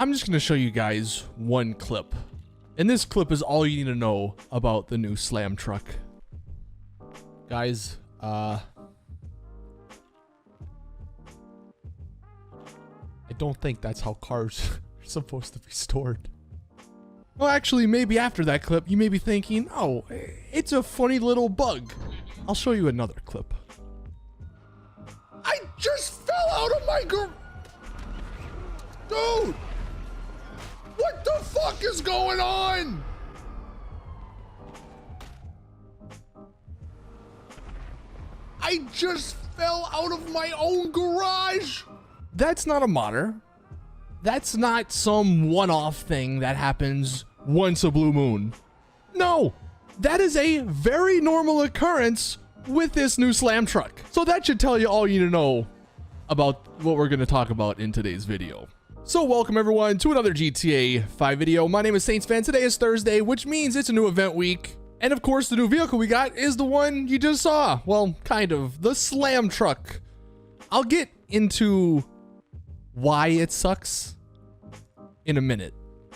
I'm just going to show you guys one clip. And this clip is all you need to know about the new Slamtruck. Guys, I don't think that's how cars are supposed to be stored. Well, actually, maybe after that clip, you may be thinking, oh, it's a funny little bug. I'll show you another clip. I just fell out of my Dude! What the fuck is going on? I just fell out of my own garage. That's not a modder. That's not some one-off thing that happens once a blue moon. No, that is a very normal occurrence with this new Slamtruck. So that should tell you all you need to know about what we're going to talk about in today's video. So welcome everyone to another GTA 5 video. My name is Saintsfan. Today is Thursday, which means it's a new event week. And of course, the new vehicle we got is the one you just saw. Well, kind of, the Slamtruck. I'll get into why it sucks in a minute.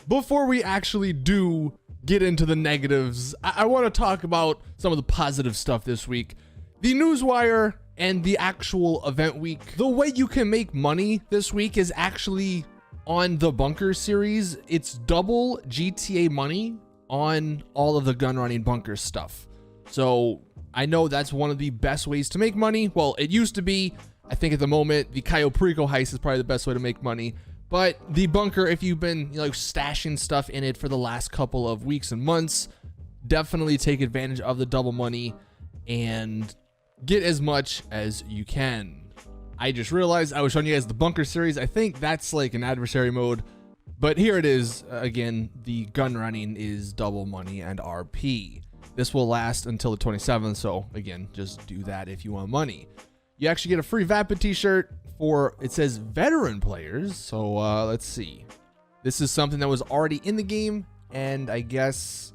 Before we actually do get into the negatives, I want to talk about some of the positive stuff this week. The Newswire and the actual event week. The way you can make money this week is actually on the bunker series. It's double GTA money on all of the gun running bunker stuff. So I know that's one of the best ways to make money. Well, it used to be. I think at the moment the Cayo Perico heist is probably the best way to make money. But the bunker, if you've been stashing stuff in it for the last couple of weeks and months, definitely take advantage of the double money and get as much as you can. I just realized I was showing you guys the bunker series. I think that's like an adversary mode, but here it is. Again, the gun running is double money and RP. This will last until the 27th. So again, just do that if you want money. You actually get a free Vapid t-shirt for, it says veteran players. So let's see. This is something that was already in the game. And I guess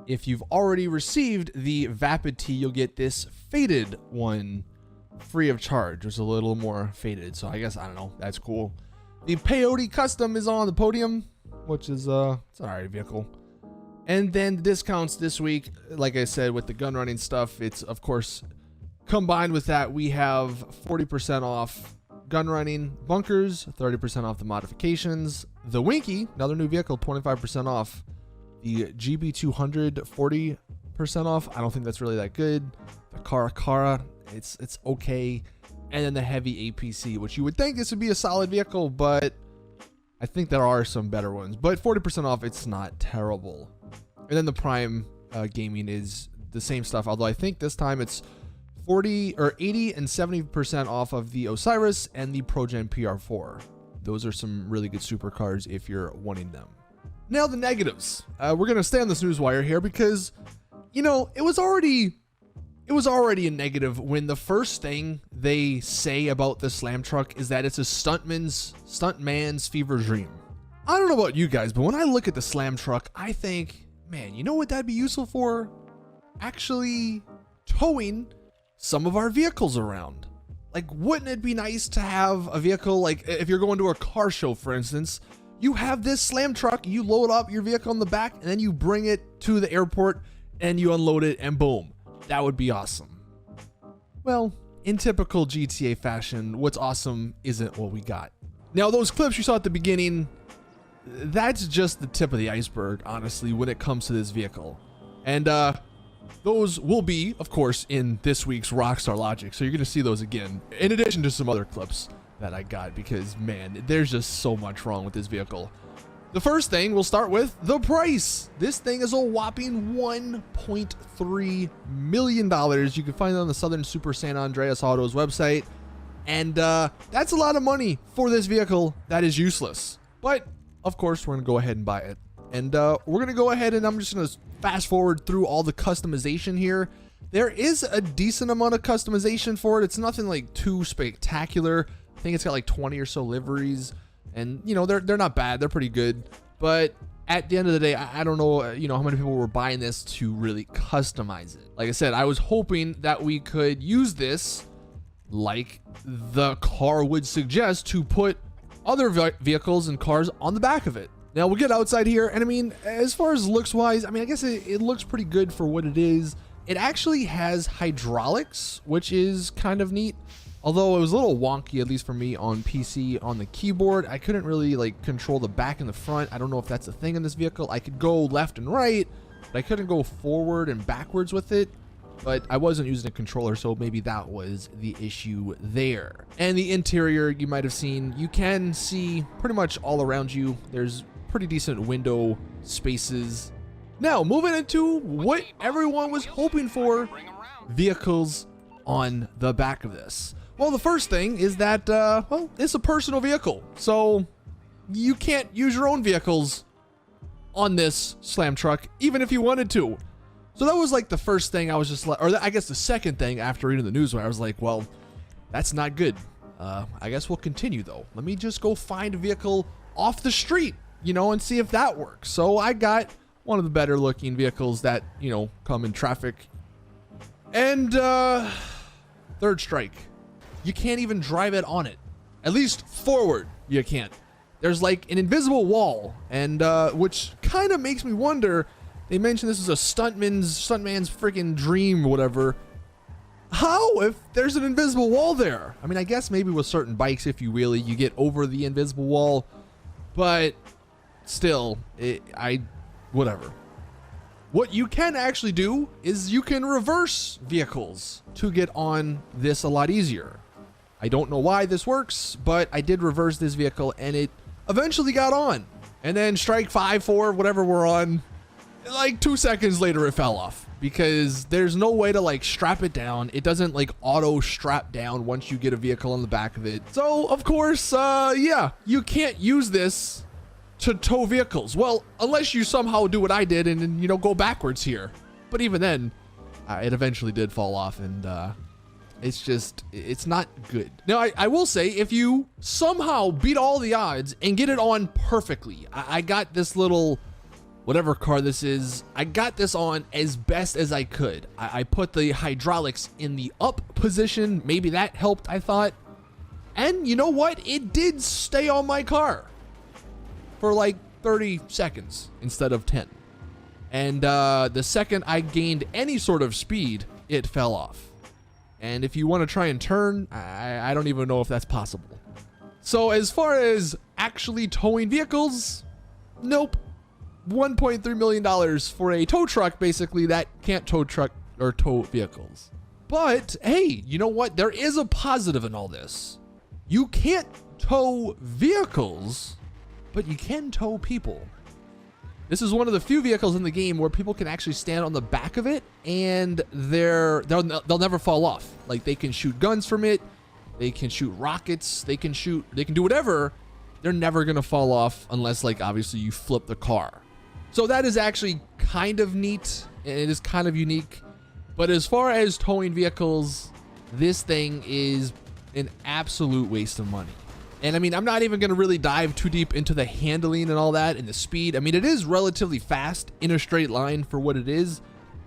if you've already received the Vapid tee, you'll get this faded one free of charge. It's a little more faded. So I guess, I don't know. That's cool. The Peyote custom is on the podium, which is it's an alright vehicle. And then the discounts this week, like I said, with the gun running stuff, it's of course combined with that, we have 40% off gun running bunkers, 30% off the modifications. The Winky, another new vehicle, 25% off. The GB200, 40% off. I don't think that's really that good. The Cara, it's okay. And then the heavy APC, which you would think this would be a solid vehicle, but I think there are some better ones. But 40% off, it's not terrible. And then the Prime gaming is the same stuff, although I think this time it's 40 or 80 and 70% off of the Osiris and the ProGen PR4. Those are some really good supercars if you're wanting them. Now the negatives. We're going to stay on this Newswire here because, it was already a negative when the first thing they say about the Slamtruck is that it's a stuntman's fever dream. I don't know about you guys, but when I look at the Slamtruck, I think, man, you know what that'd be useful for? Actually towing some of our vehicles around. Like, wouldn't it be nice to have a vehicle, like if you're going to a car show, for instance, you have this Slamtruck, you load up your vehicle in the back, and then you bring it to the airport and you unload it and boom. That would be awesome. Well, in typical GTA fashion, what's awesome isn't what we got. Now, those clips you saw at the beginning, that's just the tip of the iceberg, honestly, when it comes to this vehicle. And those will be, of course, in this week's Rockstar Logic. So you're going to see those again, in addition to some other clips that I got, because, man, there's just so much wrong with this vehicle. The first thing, we'll start with the price. This thing is a whopping $1.3 million. You can find it on the Southern Super San Andreas Autos website. And that's a lot of money for this vehicle that is useless. But, of course, we're going to go ahead and buy it. And we're going to go ahead and I'm just going to fast forward through all the customization here. There is a decent amount of customization for it. It's nothing like too spectacular. I think it's got like 20 or so liveries. And, they're not bad. They're pretty good. But at the end of the day, I don't know, how many people were buying this to really customize it. Like I said, I was hoping that we could use this, like the car would suggest, to put other vehicles and cars on the back of it. Now we'll get outside here, and I mean, as far as looks wise, I mean, I guess it looks pretty good for what it is. It actually has hydraulics, which is kind of neat. Although it was a little wonky, at least for me on PC, on the keyboard. I couldn't really like control the back and the front. I don't know if that's a thing in this vehicle. I could go left and right, but I couldn't go forward and backwards with it. But I wasn't using a controller, so maybe that was the issue there. And the interior, you might have seen, you can see pretty much all around you. There's pretty decent window spaces. Now, moving into what everyone was hoping for, vehicles on the back of this. Well, the first thing is that, well, it's a personal vehicle, so you can't use your own vehicles on this Slamtruck, even if you wanted to. So that was like the first thing I was just like, or I guess the second thing after reading the news where I was like, well, that's not good. I guess we'll continue though. Let me just go find a vehicle off the street, you know, and see if that works. So I got one of the better looking vehicles that, you know, come in traffic. And, third strike. You can't even drive it on it. At least forward, you can't. There's like an invisible wall, and which kind of makes me wonder. They mentioned this is a stuntman's freaking dream or whatever. How if there's an invisible wall there? I mean, I guess maybe with certain bikes, if you wheelie, you get over the invisible wall, but still, whatever. What you can actually do is you can reverse vehicles to get on this a lot easier. I don't know why this works, but I did reverse this vehicle and it eventually got on. And then strike 5, 4, whatever we're on, like 2 seconds later it fell off because there's no way to like strap it down. It doesn't like auto strap down once you get a vehicle on the back of it. So of course, yeah, you can't use this to tow vehicles. Well, unless you somehow do what I did and you know, go backwards here. But even then, it eventually did fall off, and it's not good. Now, I will say, if you somehow beat all the odds and get it on perfectly, I got this little, whatever car this is, I got this on as best as I could. I put the hydraulics in the up position. Maybe that helped, I thought. And you know what? It did stay on my car for like 30 seconds instead of 10. And the second I gained any sort of speed, it fell off. And if you want to try and turn, I don't even know if that's possible. So as far as actually towing vehicles, nope. $1.3 million for a tow truck, basically, that can't tow truck or tow vehicles. But hey, you know what? There is a positive in all this. You can't tow vehicles, but you can tow people. This is one of the few vehicles in the game where people can actually stand on the back of it and they'll never fall off. Like, they can shoot guns from it, they can shoot rockets, they can do whatever. They're never gonna fall off unless, like, obviously you flip the car. So that is actually kind of neat, and it is kind of unique. But as far as towing vehicles, this thing is an absolute waste of money. And I mean, I'm not even going to really dive too deep into the handling and all that and the speed. I mean, it is relatively fast in a straight line for what it is,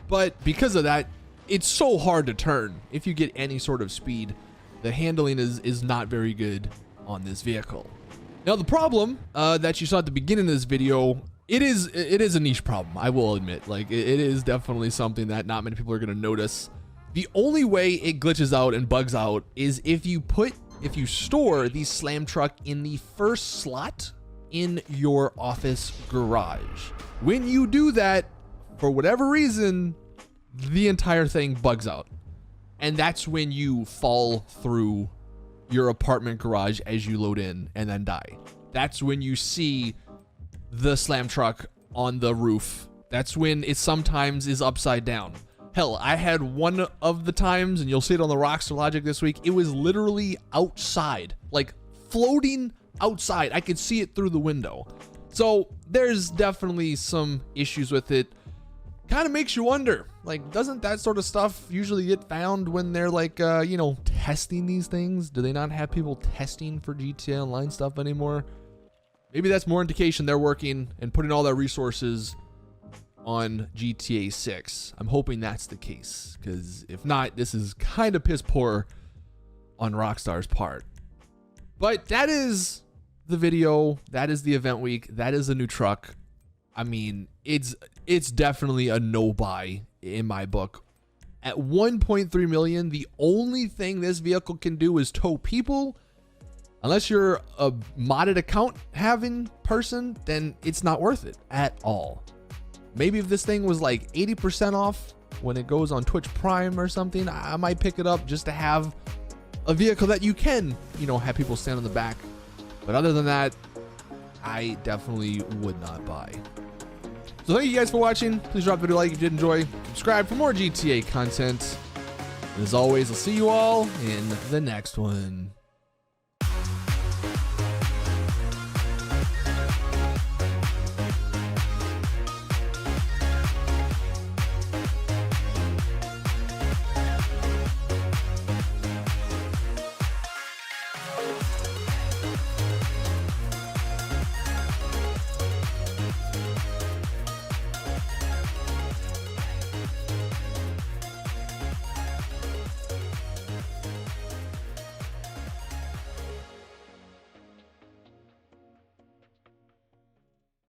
but because of that, it's so hard to turn. If you get any sort of speed, the handling is not very good on this vehicle. Now, the problem that you saw at the beginning of this video, it is a niche problem, I will admit. Like, it is definitely something that not many people are going to notice. The only way it glitches out and bugs out is if you store the Slamtruck in the first slot in your office garage. When you do that, for whatever reason, the entire thing bugs out. And that's when you fall through your apartment garage as you load in and then die. That's when you see the Slamtruck on the roof. That's when it sometimes is upside down. Hell, I had one of the times, and you'll see it on the Rockstar Logic this week, it was literally outside, like floating outside. I could see it through the window. So there's definitely some issues with it. Kind of makes you wonder, like, doesn't that sort of stuff usually get found when they're like, you know, testing these things? Do they not have people testing for GTA Online stuff anymore? Maybe that's more indication they're working and putting all their resources on GTA 6. I'm hoping that's the case, because if not, this is kind of piss poor on Rockstar's part. But that is the video. That is the event week. That is a new truck. I mean, it's definitely a no buy in my book. At 1.3 million, the only thing this vehicle can do is tow people. Unless you're a modded account having person, then it's not worth it at all. Maybe if this thing was like 80% off when it goes on Twitch Prime or something, I might pick it up just to have a vehicle that you can, you know, have people stand on the back. But other than that, I definitely would not buy. So thank you guys for watching. Please drop the video a like if you did enjoy. Subscribe for more GTA content. And as always, I'll see you all in the next one.